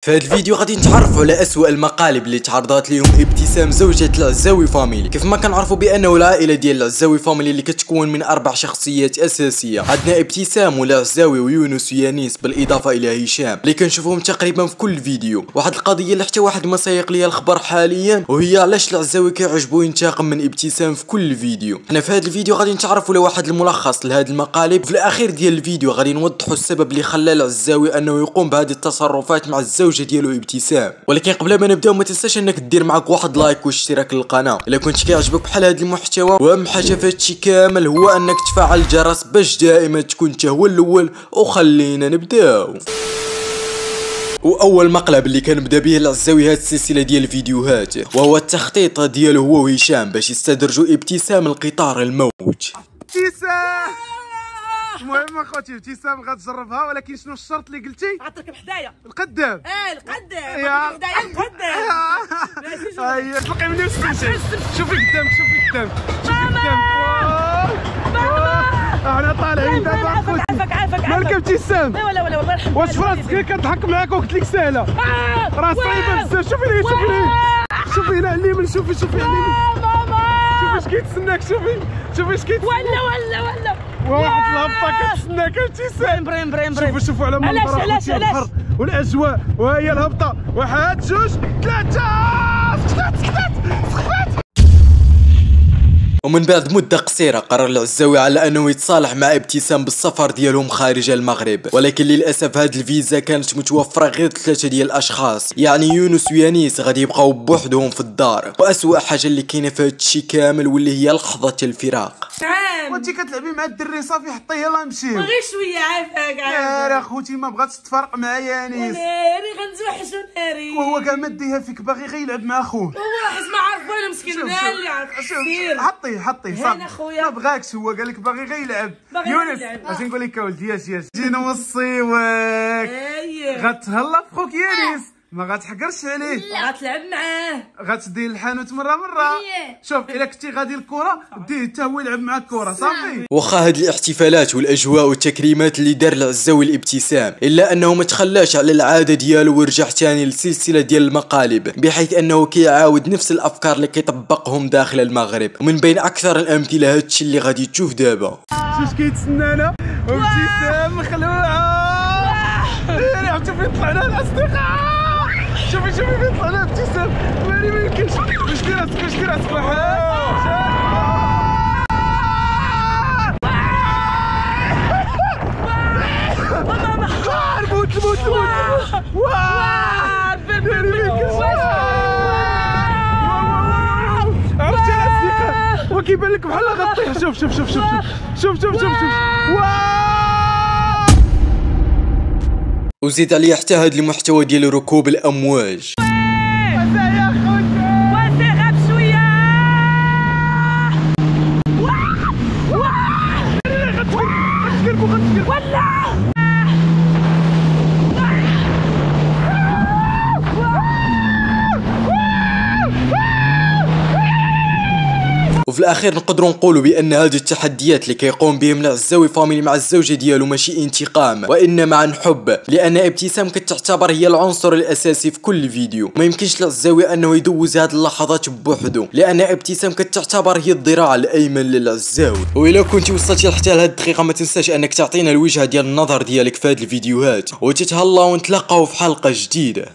في هذا الفيديو غادي نتعرفوا على اسوأ المقالب اللي تعرضات لهم ابتسام زوجة العزاوي فاميلي. كيف ما كنعرفوا بانه العائله ديال العزاوي فاميلي اللي كتكون من 4 شخصيات اساسيه، عندنا ابتسام والعزاوي ويونس ويانيس بالاضافه الى هشام اللي كنشوفوهم تقريبا في كل فيديو. واحد القضيه اللي حتى واحد ما سايق ليا الخبر حاليا، وهي علاش العزاوي كيعجبو ينتقم من ابتسام في كل فيديو. حنا في هذا الفيديو غادي نتعرفوا لواحد الملخص لهذه المقالب، في الاخير ديال الفيديو غادي نوضحوا السبب اللي خلى العزاوي انه يقوم بهذه التصرفات مع الزوجه ديالو ابتسام. ولكن قبل ما نبداو ما تنساش انك دير معك واحد لايك واشتراك للقناه الا كنت كيعجبك بحال هذا المحتوى، واهم حاجه في هادشي كامل هو انك تفعل الجرس باش دائما تكون انت هو الاول. وخلينا نبداو. واول مقلب اللي كنبدا به العزاوي هاد السلسله ديال الفيديوهات، وهو التخطيط ديالو هو وهشام باش يستدرجوا ابتسام القطار الموت. ابتسام المهم اخوتي ابتسام غتجربها، ولكن شنو الشرط اللي قلتي؟ غتركب حدايا القدام. القدام يا حدايا القدام. هيا تلقي مني واستمتعي. شوفي قدامك شوفي قدامك شوفي قدامك. احنا طالعين دابا اخوتي. عافاك مالك ابتسام؟ لا والله الحمد لله. واش فراسك كنضحك معاك وقلت لك سهله؟ راه صعيبه بزاف. شوفي لي شوفي هنا على اليمين. شوفي على اليمين. شوفي اش كيتسناك. شوفي اش كيتسناك. ولا واحد الهبطه كتسناك ابتسام. بريم شوفوا على منظر اخوتي البحر والاجواء، وهي الهبطه. 1 2 3. سكتات. ومن بعد مده قصيره قرر العزاوي على انه يتصالح مع ابتسام بالسفر ديالهم خارج المغرب، ولكن للاسف هاد الفيزا كانت متوفره غير 3 ديال الاشخاص، يعني يونس ويانيس غادي يبقاو بوحدهم في الدار. واسوأ حاجه اللي كاينه في هادشي كامل واللي هي لحظه الفراق. وانت كتلعبي مع الدري صافي حطيه يلاه نمشيو. غير شويه عافاك. يا اخوتي ما بغاتش تفرق مع يانيس. ناري غنزوحشو ناري. وهو كاع ما ديها فيك، باغي غير يلعب مع خوه. هو حس ما عارف والو مسكين. انا اللي عارف. حطيه صافي. ما بغاكش، هو قال لك باغي غير يلعب. يونس اش نقول لك اولدي؟ جي نوصيوك. غتهلا في خوك يانيس، ما غتحقرش عليه، غتلعب معاه، غتدي الحانوت مره. شوف الا كنتي غادي الكره ديه حتى هو يلعب معاك الكره صافي. واخا هاد الاحتفالات والاجواء والتكريمات اللي دار العزاوي الابتسام، الا انه ما تخلاش على العاده ديالو ورجع ثاني للسلسله ديال المقالب، بحيث انه كيعاود نفس الافكار اللي كيطبقهم داخل المغرب. ومن بين اكثر الامثله هادشي اللي غادي تشوف دابا. شوف كيتسنانا وابتسام مخلوعه. عرفتوا فين طلعنا الاصدقاء؟ شوفي فين طلعنا ابتسام. ما يمكنش. واش دير راسك موت. عرفتي الاصدقاء وكيبان لك بحال غطيح. شوف. وزيد عليه حتى هاد المحتوى ديال ركوب الامواج. وفي الاخير نقدروا نقولوا بان هذه التحديات اللي كيقوم بهم العزاوي فاميلي مع الزوجه ديالو ماشي انتقام، وانما عن حب، لان ابتسام كتعتبر هي العنصر الاساسي في كل فيديو. ما يمكنش للعزاوي انه يدوز هذه اللحظات بوحده، لان ابتسام كتعتبر هي الذراع الايمن للعزاوي. والا كنتي وصلتي حتى لهاد الدقيقه ما تنساش انك تعطينا الوجهه ديال النظر ديالك في هاد الفيديوهات، وتتهلاو ونتلاقاو في حلقه جديده.